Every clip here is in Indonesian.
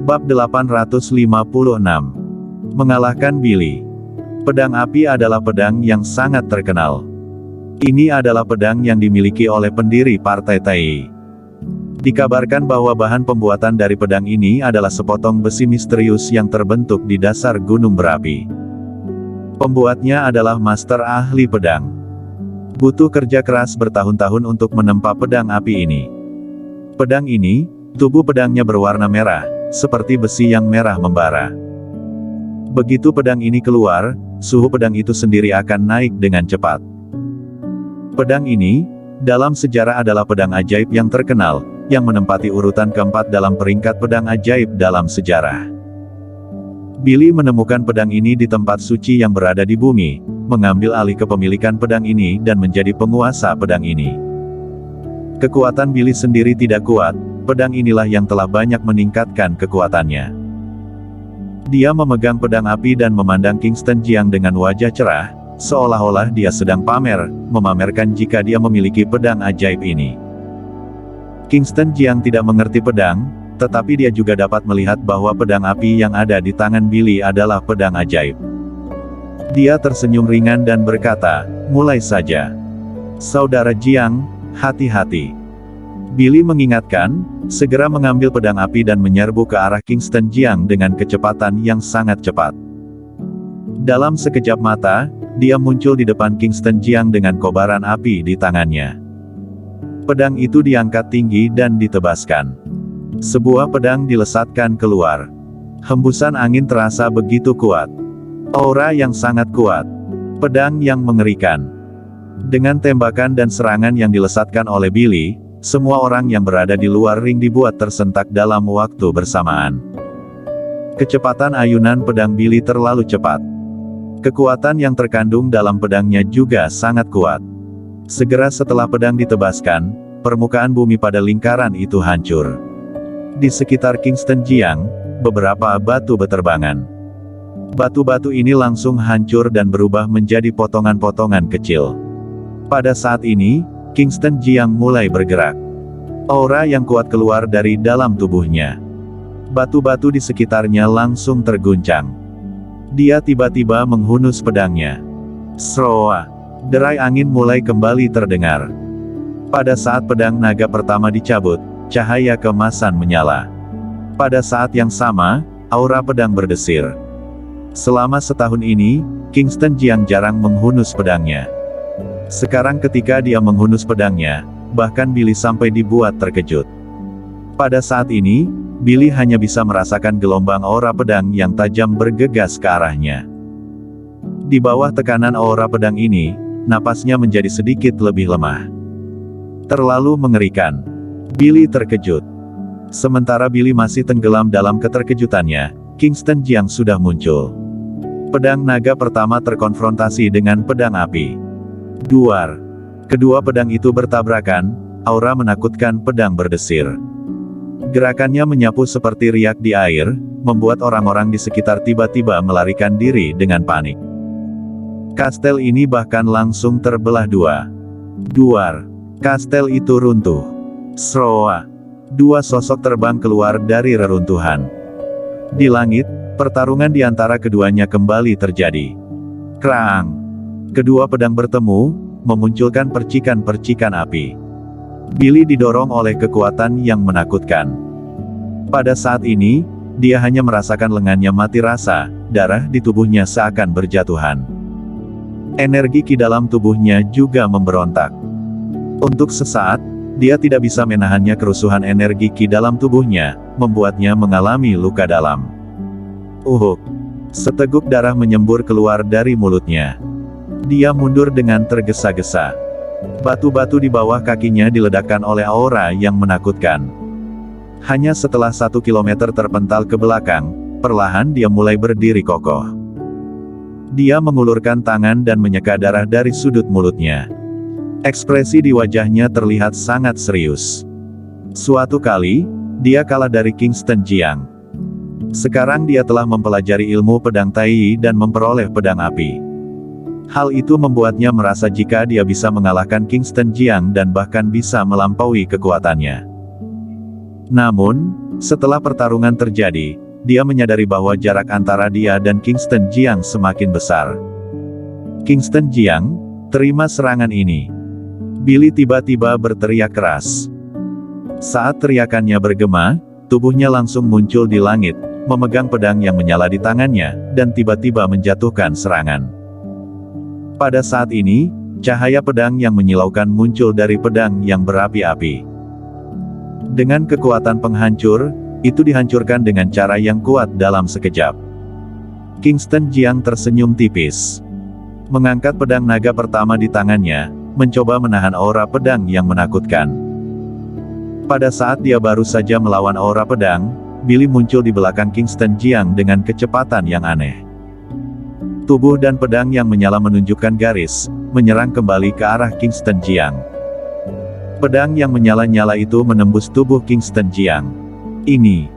Bab 856. Mengalahkan Billy. Pedang api adalah pedang yang sangat terkenal. Ini adalah pedang yang dimiliki oleh pendiri Partai Taii. Dikabarkan bahwa bahan pembuatan dari pedang ini adalah sepotong besi misterius yang terbentuk di dasar gunung berapi. Pembuatnya adalah master ahli pedang. Butuh kerja keras bertahun-tahun untuk menempa pedang api ini. Pedang ini, tubuh pedangnya berwarna merah, seperti besi yang merah membara. Begitu pedang ini keluar, suhu pedang itu sendiri akan naik dengan cepat. Pedang ini, dalam sejarah adalah pedang ajaib yang terkenal, yang menempati urutan keempat dalam peringkat pedang ajaib dalam sejarah. Billy menemukan pedang ini di tempat suci yang berada di bumi, mengambil alih kepemilikan pedang ini dan menjadi penguasa pedang ini. Kekuatan Billy sendiri tidak kuat, pedang inilah yang telah banyak meningkatkan kekuatannya. Dia memegang pedang api dan memandang Kingston Jiang dengan wajah cerah, seolah-olah dia sedang memamerkan jika dia memiliki pedang ajaib ini. Kingston Jiang tidak mengerti pedang, tetapi dia juga dapat melihat bahwa pedang api yang ada di tangan Billy adalah pedang ajaib. Dia tersenyum ringan dan berkata, "Mulai saja. Saudara Jiang, hati-hati." Billy mengingatkan, segera mengambil pedang api dan menyerbu ke arah Kingston Jiang dengan kecepatan yang sangat cepat. Dalam sekejap mata, dia muncul di depan Kingston Jiang dengan kobaran api di tangannya. Pedang itu diangkat tinggi dan ditebaskan. Sebuah pedang dilesatkan keluar. Hembusan angin terasa begitu kuat. Aura yang sangat kuat. Pedang yang mengerikan. Dengan tembakan dan serangan yang dilesatkan oleh Billy, semua orang yang berada di luar ring dibuat tersentak dalam waktu bersamaan. Kecepatan ayunan pedang Billy terlalu cepat. Kekuatan yang terkandung dalam pedangnya juga sangat kuat. Segera setelah pedang ditebaskan, permukaan bumi pada lingkaran itu hancur. Di sekitar Kingston Jiang, beberapa batu beterbangan. Batu-batu ini langsung hancur dan berubah menjadi potongan-potongan kecil. Pada saat ini, Kingston Jiang mulai bergerak. Aura yang kuat keluar dari dalam tubuhnya. Batu-batu di sekitarnya langsung terguncang. Dia tiba-tiba menghunus pedangnya. Sroa! Derai angin mulai kembali terdengar. Pada saat pedang naga pertama dicabut, cahaya keemasan menyala. Pada saat yang sama, aura pedang berdesir. Selama setahun ini, Kingston Jiang jarang menghunus pedangnya. Sekarang ketika dia menghunus pedangnya, bahkan Billy sampai dibuat terkejut. Pada saat ini, Billy hanya bisa merasakan gelombang aura pedang yang tajam bergegas ke arahnya. Di bawah tekanan aura pedang ini, napasnya menjadi sedikit lebih lemah. Terlalu mengerikan. Billy terkejut. Sementara Billy masih tenggelam dalam keterkejutannya, Kingston Jiang sudah muncul. Pedang naga pertama terkonfrontasi dengan pedang api. Duar. Kedua pedang itu bertabrakan, aura menakutkan pedang berdesir. Gerakannya menyapu seperti riak di air, membuat orang-orang di sekitar tiba-tiba melarikan diri dengan panik. Kastel ini bahkan langsung terbelah dua. Duar. Kastel itu runtuh. Sroa. Dua sosok terbang keluar dari reruntuhan. Di langit, pertarungan di antara keduanya kembali terjadi. Krang. Kedua pedang bertemu, memunculkan percikan-percikan api. Billy didorong oleh kekuatan yang menakutkan. Pada saat ini, dia hanya merasakan lengannya mati rasa, darah di tubuhnya seakan berjatuhan. Energi ki dalam tubuhnya juga memberontak. Untuk sesaat, dia tidak bisa menahannya. Kerusuhan energi ki dalam tubuhnya, membuatnya mengalami luka dalam. Uhuk! Seteguk darah menyembur keluar dari mulutnya. Dia mundur dengan tergesa-gesa. Batu-batu di bawah kakinya diledakkan oleh aura yang menakutkan. Hanya setelah 1 kilometer terpental ke belakang, perlahan dia mulai berdiri kokoh. Dia mengulurkan tangan dan menyeka darah dari sudut mulutnya. Ekspresi di wajahnya terlihat sangat serius. Suatu kali, dia kalah dari Kingston Jiang. Sekarang dia telah mempelajari ilmu pedang Taii dan memperoleh pedang api. Hal itu membuatnya merasa jika dia bisa mengalahkan Kingston Jiang dan bahkan bisa melampaui kekuatannya. Namun, Setelah pertarungan terjadi, dia menyadari bahwa jarak antara dia dan Kingston Jiang semakin besar. Kingston Jiang, terima serangan ini. Billy tiba-tiba berteriak keras. Saat teriakannya bergema, tubuhnya langsung muncul di langit, memegang pedang yang menyala di tangannya, dan tiba-tiba menjatuhkan serangan. Pada saat ini, cahaya pedang yang menyilaukan muncul dari pedang yang berapi-api. Dengan kekuatan penghancur, itu dihancurkan dengan cara yang kuat dalam sekejap. Kingston Jiang tersenyum tipis. Mengangkat pedang naga pertama di tangannya, mencoba menahan aura pedang yang menakutkan. Pada saat dia baru saja melawan aura pedang, Billy muncul di belakang Kingston Jiang dengan kecepatan yang aneh. Tubuh dan pedang yang menyala menunjukkan garis, menyerang kembali ke arah Kingston Jiang. Pedang yang menyala-nyala itu menembus tubuh Kingston Jiang. Ini.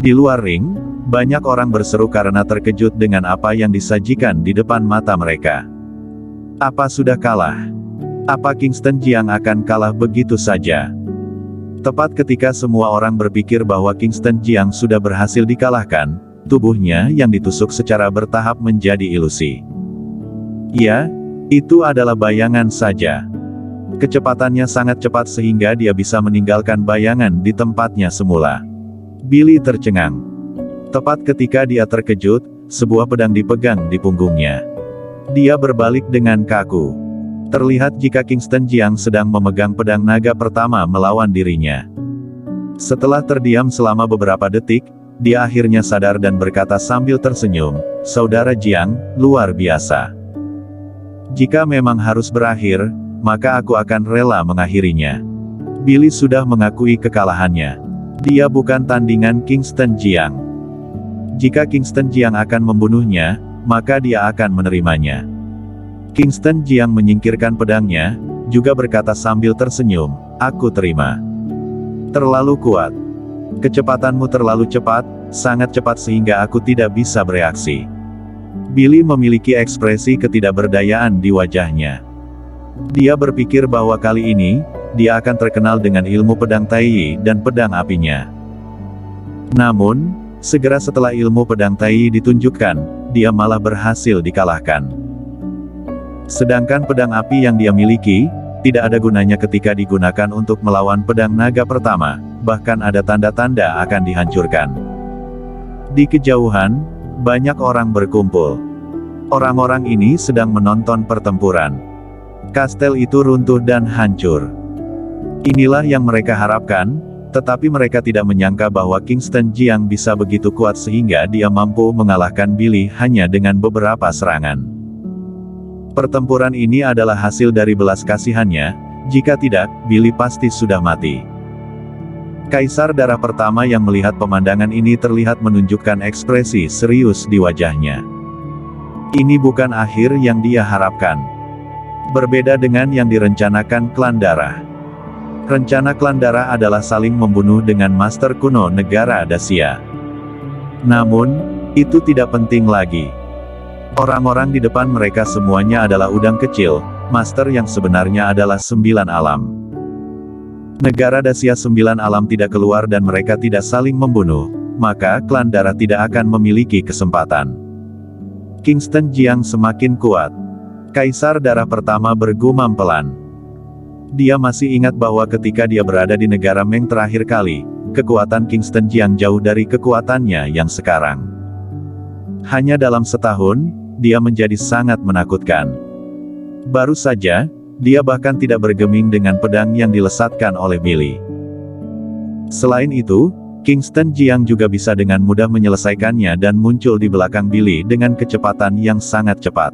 Di luar ring, banyak orang berseru karena terkejut dengan apa yang disajikan di depan mata mereka. Apa sudah kalah? Apa Kingston Jiang akan kalah begitu saja? Tepat ketika semua orang berpikir bahwa Kingston Jiang sudah berhasil dikalahkan, tubuhnya yang ditusuk secara bertahap menjadi ilusi. Ya, itu adalah bayangan saja. Kecepatannya sangat cepat sehingga dia bisa meninggalkan bayangan di tempatnya semula. Billy tercengang. Tepat ketika dia terkejut, sebuah pedang dipegang di punggungnya. Dia berbalik dengan kaku. Terlihat jika Kingston Jiang sedang memegang pedang naga pertama melawan dirinya. Setelah terdiam selama beberapa detik, dia akhirnya sadar dan berkata sambil tersenyum, "Saudara Jiang, luar biasa. Jika memang harus berakhir, maka aku akan rela mengakhirinya." Billy sudah mengakui kekalahannya. Dia bukan tandingan Kingston Jiang. Jika Kingston Jiang akan membunuhnya, maka dia akan menerimanya. Kingston Jiang menyingkirkan pedangnya, juga berkata sambil tersenyum, "Aku terima. Terlalu kuat. Kecepatanmu terlalu cepat, sangat cepat sehingga aku tidak bisa bereaksi." Billy memiliki ekspresi ketidakberdayaan di wajahnya. Dia berpikir bahwa kali ini, dia akan terkenal dengan ilmu pedang Tai dan pedang apinya. Namun, segera setelah ilmu pedang Tai ditunjukkan, dia malah berhasil dikalahkan. Sedangkan pedang api yang dia miliki, tidak ada gunanya ketika digunakan untuk melawan pedang naga pertama, bahkan ada tanda-tanda akan dihancurkan. Di kejauhan, banyak orang berkumpul. Orang-orang ini sedang menonton pertempuran. Kastel itu runtuh dan hancur. Inilah yang mereka harapkan, tetapi mereka tidak menyangka bahwa Kingston Jiang bisa begitu kuat sehingga dia mampu mengalahkan Billy hanya dengan beberapa serangan. Pertempuran ini adalah hasil dari belas kasihannya, jika tidak, Billy pasti sudah mati. Kaisar Darah pertama yang melihat pemandangan ini terlihat menunjukkan ekspresi serius di wajahnya. Ini bukan akhir yang dia harapkan. Berbeda dengan yang direncanakan klan Darah. Rencana klan Darah adalah saling membunuh dengan master kuno negara Dacia. Namun, itu tidak penting lagi. Orang-orang di depan mereka semuanya adalah udang kecil, master yang sebenarnya adalah 9 alam. Negara Dacia 9 alam tidak keluar dan mereka tidak saling membunuh, maka klan Darah tidak akan memiliki kesempatan. Kingston Jiang semakin kuat. Kaisar Darah pertama bergumam pelan. Dia masih ingat bahwa ketika dia berada di negara Meng terakhir kali, kekuatan Kingston Jiang jauh dari kekuatannya yang sekarang. Hanya dalam setahun, dia menjadi sangat menakutkan. Baru saja, dia bahkan tidak bergeming dengan pedang yang dilesatkan oleh Billy. Selain itu, Kingston Jiang juga bisa dengan mudah menyelesaikannya dan muncul di belakang Billy dengan kecepatan yang sangat cepat.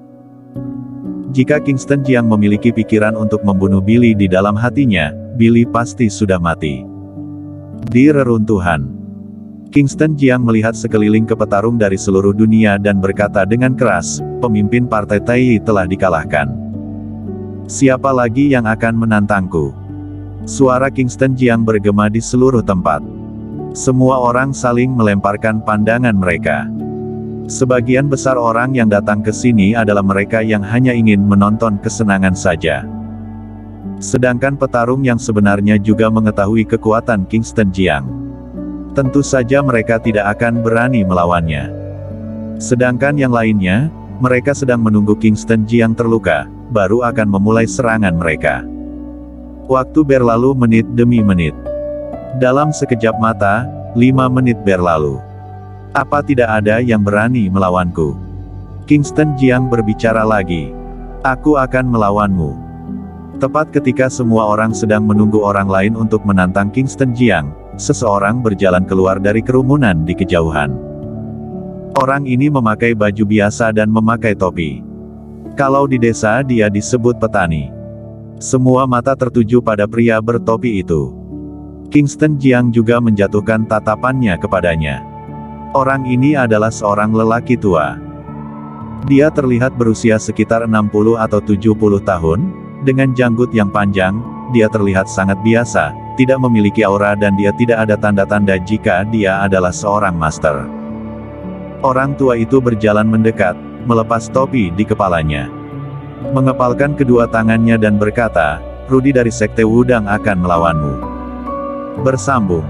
Jika Kingston Jiang memiliki pikiran untuk membunuh Billy di dalam hatinya, Billy pasti sudah mati. Di reruntuhan, Kingston Jiang melihat sekeliling ke petarung dari seluruh dunia dan berkata dengan keras, "Pemimpin Partai Tai telah dikalahkan. Siapa lagi yang akan menantangku?" Suara Kingston Jiang bergema di seluruh tempat. Semua orang saling melemparkan pandangan mereka. Sebagian besar orang yang datang ke sini adalah mereka yang hanya ingin menonton kesenangan saja. Sedangkan petarung yang sebenarnya juga mengetahui kekuatan Kingston Jiang. tentu saja mereka tidak akan berani melawannya. Sedangkan yang lainnya, mereka sedang menunggu Kingston Jiang terluka, baru akan memulai serangan mereka. Waktu berlalu menit demi menit. Dalam sekejap mata, 5 menit berlalu. Apa tidak ada yang berani melawanku? Kingston Jiang berbicara lagi. Aku akan melawanmu. Tepat ketika semua orang sedang menunggu orang lain untuk menantang Kingston Jiang, seseorang berjalan keluar dari kerumunan di kejauhan. Orang ini memakai baju biasa dan memakai topi. Kalau di desa dia disebut petani. Semua mata tertuju pada pria bertopi itu. Kingston Jiang juga menjatuhkan tatapannya kepadanya. Orang ini adalah seorang lelaki tua. Dia terlihat berusia sekitar 60 atau 70 tahun, dengan janggut yang panjang. Dia terlihat sangat biasa, tidak memiliki aura dan dia tidak ada tanda-tanda jika dia adalah seorang master. Orang tua itu berjalan mendekat, melepas topi di kepalanya. Mengepalkan kedua tangannya dan berkata, Rudy dari Sekte Wudang akan melawanmu. Bersambung.